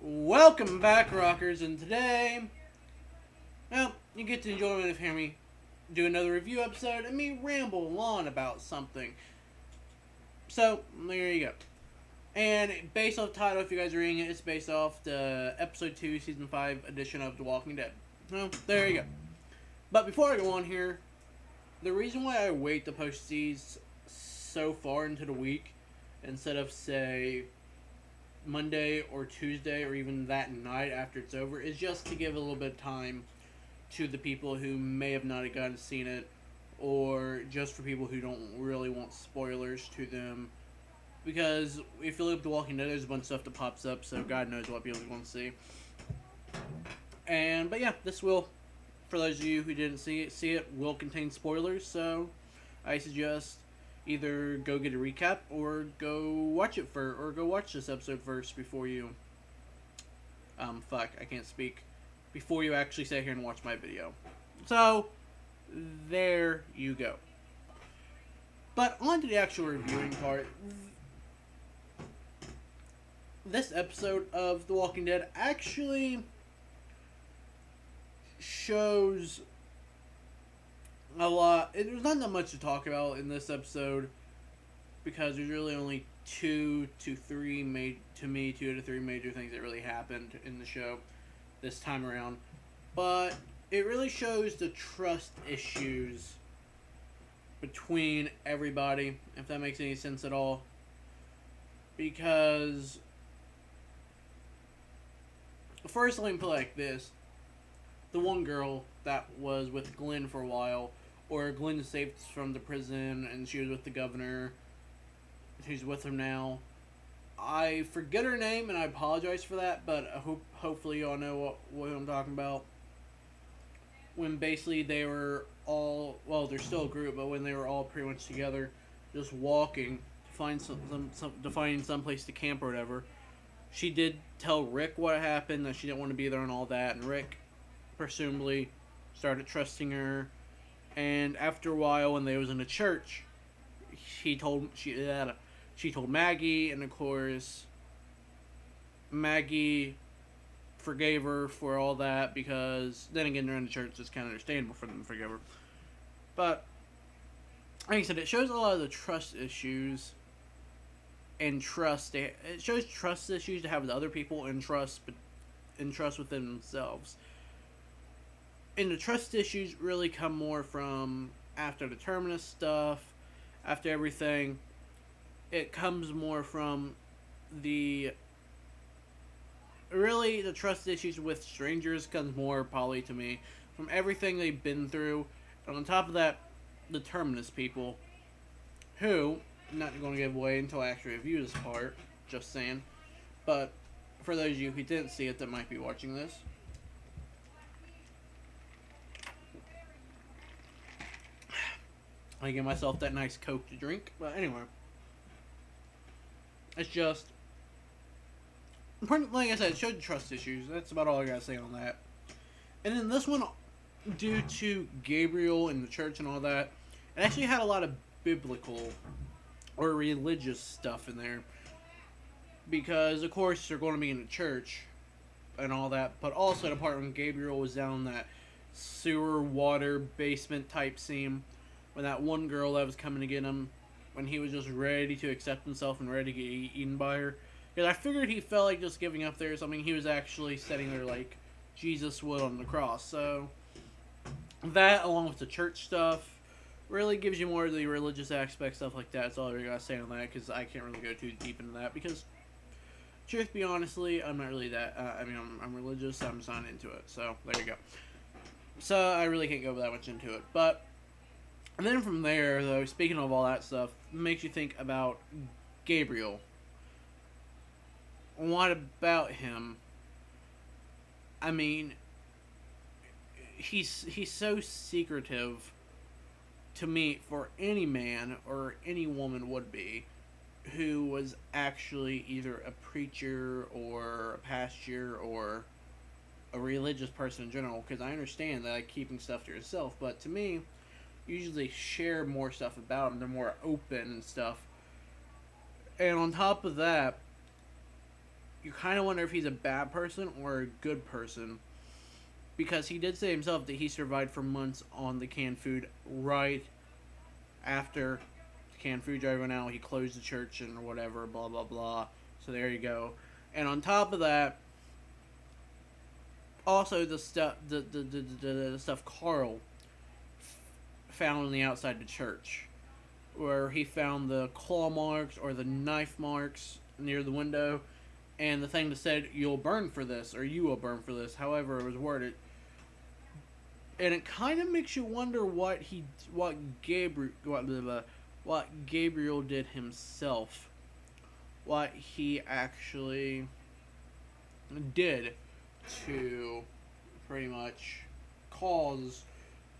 Welcome back, rockers, and today, well, you get the enjoyment of hearing me do another review episode and me ramble on about something. So, there you go. And based off the title, if you guys are reading it, it's based off the Episode 2, Season 5 edition of The Walking Dead. So, there you go. But before I go on here, the reason why I wait to post these so far into the week instead of, say, Monday or Tuesday or even that night after it's over is just to give a little bit of time to the people who may have not gotten to see it, or just for people who don't really want spoilers to them. Because if you look up The Walking Dead, there's a bunch of stuff that pops up, so God knows what people want to see. But yeah, this will, for those of you who didn't see it will contain spoilers, so I suggest either go get a recap or go watch this episode first before you I can't speak, before you actually sit here and watch my video. So there you go. But on to the actual reviewing part. This episode of The Walking Dead actually shows a lot. There's not that much to talk about in this episode because there's really only two to three major things that really happened in the show this time around. But it really shows the trust issues between everybody, if that makes any sense at all. Because first, let me put it like this. The one girl that was with Glenn for a while, or Glenn escaped from the prison and she was with the governor, who's with him now. I forget her name and I apologize for that, but hopefully y'all know what I'm talking about. When basically they were all, well, they're still a group, but when they were all pretty much together, just walking to find some place to camp or whatever. She did tell Rick what happened, that she didn't want to be there and all that, and Rick presumably started trusting her. And after a while, when they was in a church, she told Maggie, and of course Maggie forgave her for all that, because then again, they're in the church, it's kind of understandable for them to forgive her. But like I said, it shows a lot of the trust issues and trust. It shows trust issues to have with other people and trust within themselves. And the trust issues really come more from after the Terminus stuff, after everything. It comes more from the trust issues with strangers comes more probably to me from everything they've been through. And on top of that, the Terminus people, who, I'm not going to give away until I actually review this part, just saying. But for those of you who didn't see it that might be watching this, I give myself that nice Coke to drink. But anyway, it's just, like I said, it showed trust issues. That's about all I gotta say on that. And then this one, due to Gabriel and the church and all that, it actually had a lot of biblical or religious stuff in there. Because, of course, they're going to be in the church and all that. But also the part when Gabriel was down in that sewer, water, basement type scene. When that one girl that was coming to get him, when he was just ready to accept himself and ready to get eaten by her. Because I figured he felt like just giving up there or something. He was actually sitting there like Jesus would on the cross. So that, along with the church stuff, really gives you more of the religious aspect, stuff like that. That's all I really gotta say on that, because I can't really go too deep into that. Because, truth be honestly, I'm not really that. I'm religious. I'm just not into it. So there you go. So I really can't go that much into it. But and then from there, though, speaking of all that stuff, makes you think about Gabriel. What about him? I mean, he's so secretive to me, for any man or any woman would be, who was actually either a preacher or a pastor or a religious person in general. Because I understand that, like, keeping stuff to yourself, but to me, usually share more stuff about them. They're more open and stuff. And on top of that, you kind of wonder if he's a bad person or a good person. Because he did say himself that he survived for months on the canned food right after the canned food drive went out. He closed the church and whatever, blah, blah, blah. So there you go. And on top of that, also the stuff, the stuff Carl found on the outside of the church, where he found the claw marks or the knife marks near the window, and the thing that said "You'll burn for this" or "You will burn for this," however it was worded. And it kind of makes you wonder what Gabriel did himself, what he actually did to pretty much cause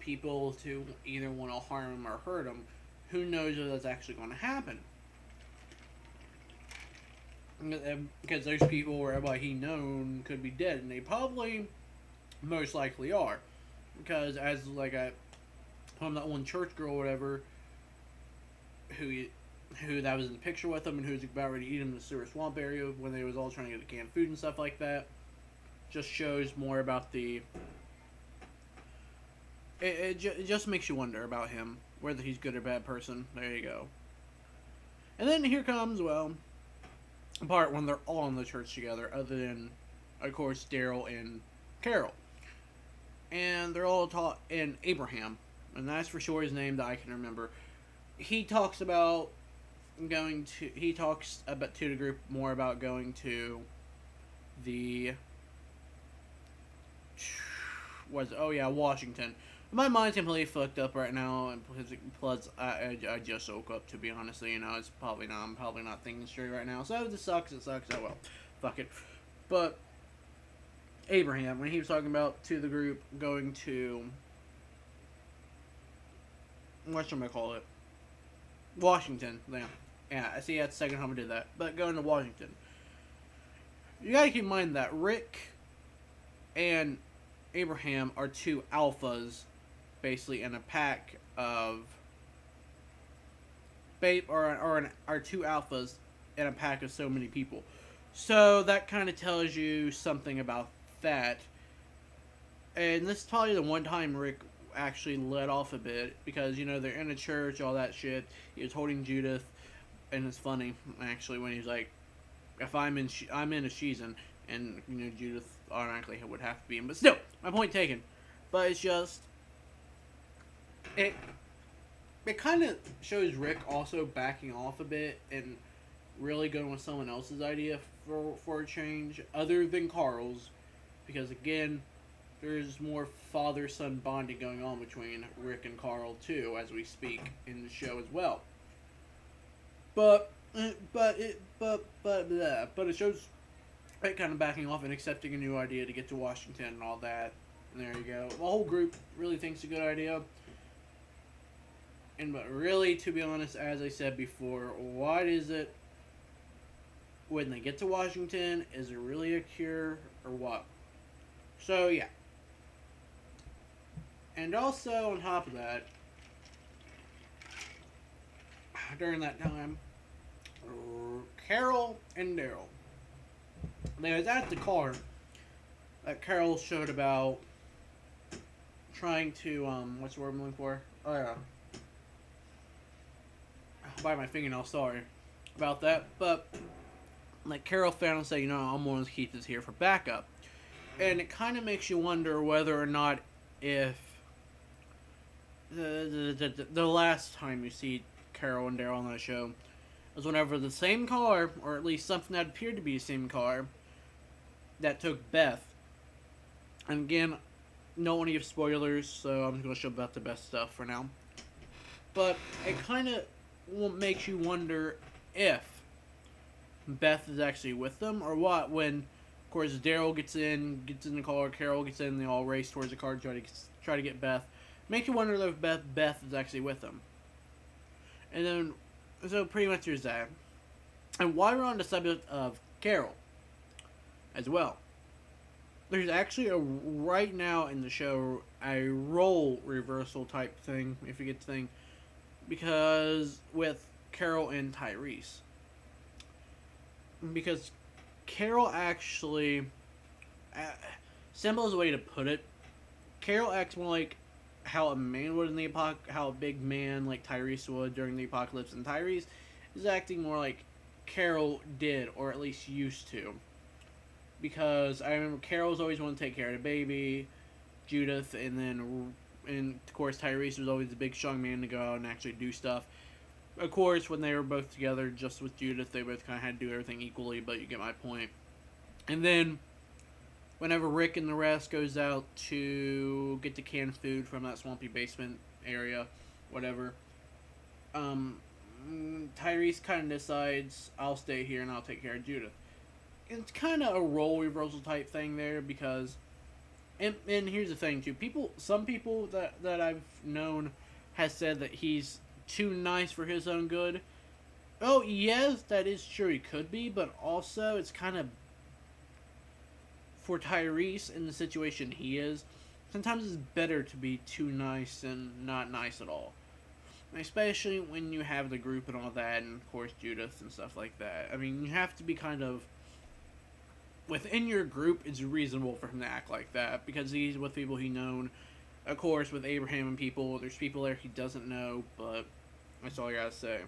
people to either want to harm him or hurt him. Who knows if that's actually going to happen? Because those people, or everybody he known, could be dead, and they probably most likely are. Because as like from that one church girl or whatever, who that was in the picture with him and who was about ready to eat him in the sewer swamp area when they was all trying to get the canned food and stuff like that, just shows more about the. It just makes you wonder about him, whether he's good or bad person. There you go. And then here comes, well, a part when they're all in the church together, other than, of course, Daryl and Carol. And they're all taught in Abraham, and that's for sure his name that I can remember. He talks about to the group more about going to the Washington. My mind's completely fucked up right now, and plus I just woke up, to be honest. I'm probably not thinking straight right now. So if this sucks, it sucks. Oh well, fuck it. But Abraham, when he was talking about to the group going to Washington. Yeah, I see that's the second time I did that. But going to Washington, you gotta keep in mind that Rick and Abraham are two alphas, basically in a pack of are two alphas in a pack of so many people. So that kind of tells you something about that. And this is probably the one time Rick actually let off a bit, because they're in a church, all that shit. He was holding Judith, and it's funny actually when he's like, "If I'm in a season," and Judith automatically would have to be in. But still, my point taken. But it's just it kind of shows Rick also backing off a bit and really going with someone else's idea for a change other than Carl's, because again, there's more father-son bonding going on between Rick and Carl too, as we speak in the show as well. But it shows Rick kind of backing off and accepting a new idea to get to Washington and all that. And there you go. The whole group really thinks it's a good idea. But really, to be honest, as I said before, what is it when they get to Washington? Is it really a cure or what? So yeah. And also on top of that, during that time, Carol and Daryl, they was at the car that Carol showed about trying to what's the word I'm looking for? Oh yeah. Bite my fingernail, sorry about that. But like Carol found and said, I'm going to keep this here for backup. And it kind of makes you wonder whether or not if the last time you see Carol and Daryl on that show was whenever the same car, or at least something that appeared to be the same car, that took Beth. And again, don't want to give spoilers, so I'm just going to show about the best stuff for now. But it kind of makes you wonder if Beth is actually with them or what, when of course Daryl gets in the car, Carol gets in, they all race towards the car to try to get Beth. Makes you wonder if Beth is actually with them. And then, so pretty much there's that. And while we're on the subject of Carol as well, there's actually right now in the show a role reversal type thing, if you get the thing, because with Carol and Tyrese. Because Carol actually, simple is a way to put it. Carol acts more like how a man would in the how a big man like Tyrese would during the apocalypse, and Tyrese is acting more like Carol did, or at least used to. Because I remember Carol's always wanted to take care of the baby, Judith, and of course Tyrese was always the big strong man to go out and actually do stuff. Of course, when they were both together, just with Judith, they both kind of had to do everything equally, but you get my point. And then, whenever Rick and the rest goes out to get the canned food from that swampy basement area, whatever, Tyrese kind of decides, I'll stay here and I'll take care of Judith. It's kind of a role reversal type thing there, because, and here's the thing too, some people that I've known has said that he's too nice for his own good. Oh, yes, that is true, he could be, but also it's kind of, for Tyrese in the situation he is, sometimes it's better to be too nice than not nice at all. Especially when you have the group and all that, and of course Judith and stuff like that. I mean, you have to be kind of, within your group, it's reasonable for him to act like that, because he's with people he known. Of course, with Abraham and people, there's people there he doesn't know, but that's all I gotta say.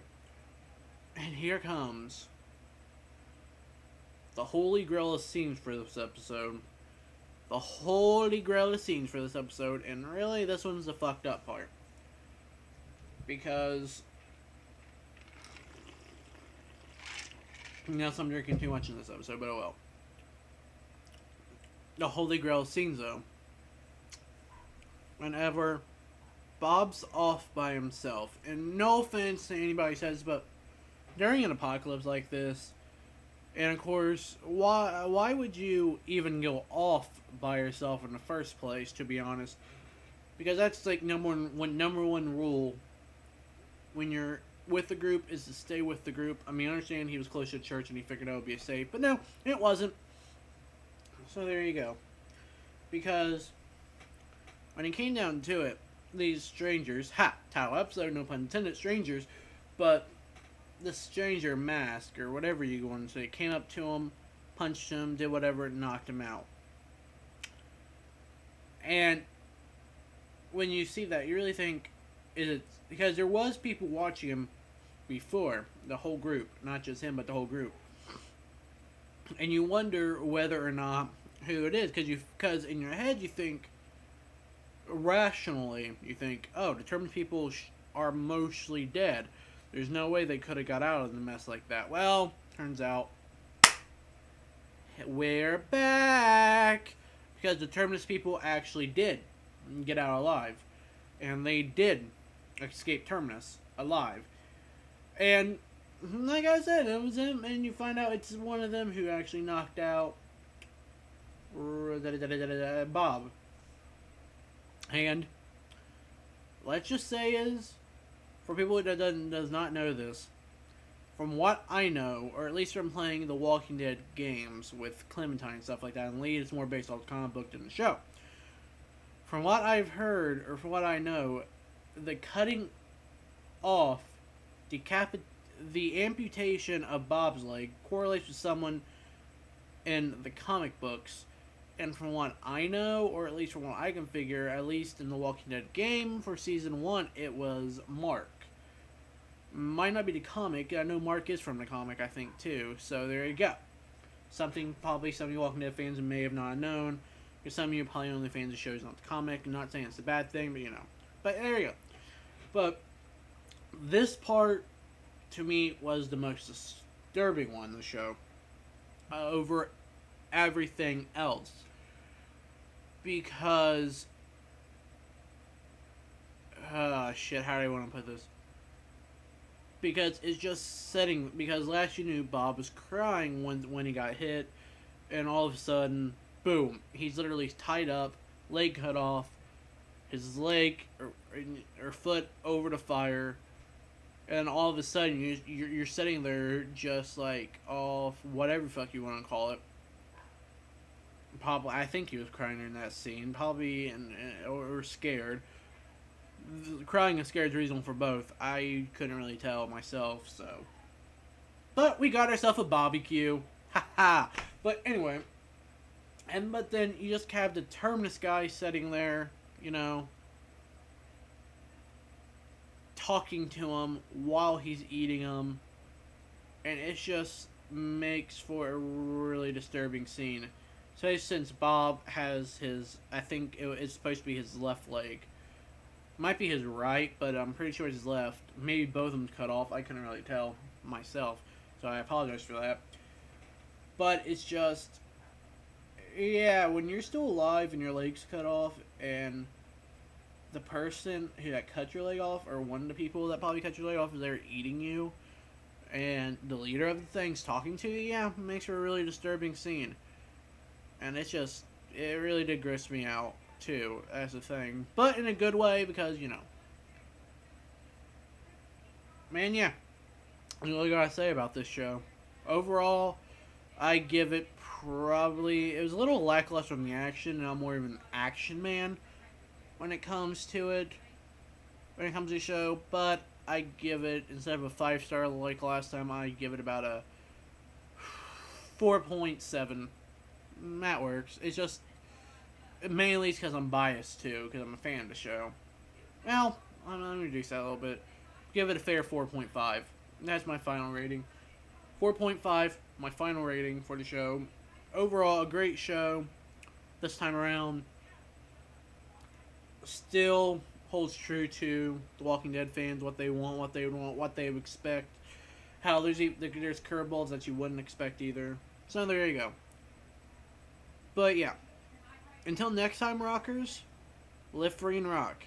And here comes the Holy Grail of scenes for this episode. The Holy Grail of scenes for this episode, and really, this one's the fucked up part. Because, yes, I'm drinking too much in this episode, but oh well. The Holy Grail of scenes, though. Whenever Bob's off by himself, and no offense to anybody who says, but during an apocalypse like this, and of course, why would you even go off by yourself in the first place, to be honest? Because that's like number one rule when you're with the group, is to stay with the group. I mean, I understand he was close to church and he figured out it would be safe, but no, it wasn't. So there you go. Because when it came down to it, these strangers, title episode, no pun intended, strangers, but the stranger mask, or whatever you want to say, came up to him, punched him, did whatever, and knocked him out. And when you see that, you really think, is it, because there was people watching him before, the whole group, not just him, but the whole group. And you wonder whether or not who it is, because in your head you think, rationally, you think, oh, determined people are mostly dead. There's no way they could have got out of the mess like that. Well, turns out, we're back! Because determinist people actually did get out alive. And they did escape Terminus alive. And, like I said, it was him, and you find out it's one of them who actually knocked out Bob. And let's just say is, for people that does not know this, from what I know, or at least from playing the Walking Dead games with Clementine and stuff like that, and Lee is more based on the comic book than the show. From what I've heard, or from what I know, the cutting off, the amputation of Bob's leg correlates with someone in the comic books. And from what I know, or at least from what I can figure, at least in the Walking Dead game for Season 1, it was Mark. Might not be the comic. I know Mark is from the comic, I think, too. So there you go. Something probably some of you Walking Dead fans may have not known. Because some of you are probably only fans of shows, not the comic. I'm not saying it's a bad thing, but you know. But there you go. But this part, to me, was the most disturbing one in the show. Over everything else. Because, shit, how do I want to put this? Because it's just setting, because last you knew Bob was crying when he got hit, and all of a sudden, boom, he's literally tied up, leg cut off, his leg or foot over the fire, and all of a sudden you're sitting there just like off whatever the fuck you want to call it. Probably, I think he was crying in that scene, probably or scared. Crying and scared is reasonable for both. I couldn't really tell myself, so. But we got ourselves a barbecue. Ha ha! But anyway, but then you just have the Terminus guy sitting there, you know, talking to him while he's eating them, and it just makes for a really disturbing scene. Especially since Bob has his, I think it's supposed to be his left leg. Might be his right, but I'm pretty sure it's his left. Maybe both of them cut off. I couldn't really tell myself, so I apologize for that. But it's just, yeah, when you're still alive and your leg's cut off, and the person who that cut your leg off, or one of the people that probably cut your leg off, is there eating you, and the leader of the thing's talking to you, yeah, it makes for a really disturbing scene. And it's just, it really did gross me out, too, as a thing. But in a good way, because, you know. Man, yeah. That's all I gotta say about this show. Overall, I give it probably, it was a little lackluster in the action, and I'm more of an action man when it comes to it. When it comes to the show, but I give it, instead of a 5-star like last time, I give it about a 4.7. That works. It's just, mainly it's because I'm biased too, because I'm a fan of the show. Well, I'm going to reduce that a little bit. Give it a fair 4.5. That's my final rating. 4.5, my final rating for the show. Overall, a great show. This time around, still holds true to the Walking Dead fans, what they want, what they would want, what they would expect. How there's curveballs that you wouldn't expect either. So there you go. But yeah, until next time, rockers, live free and rock.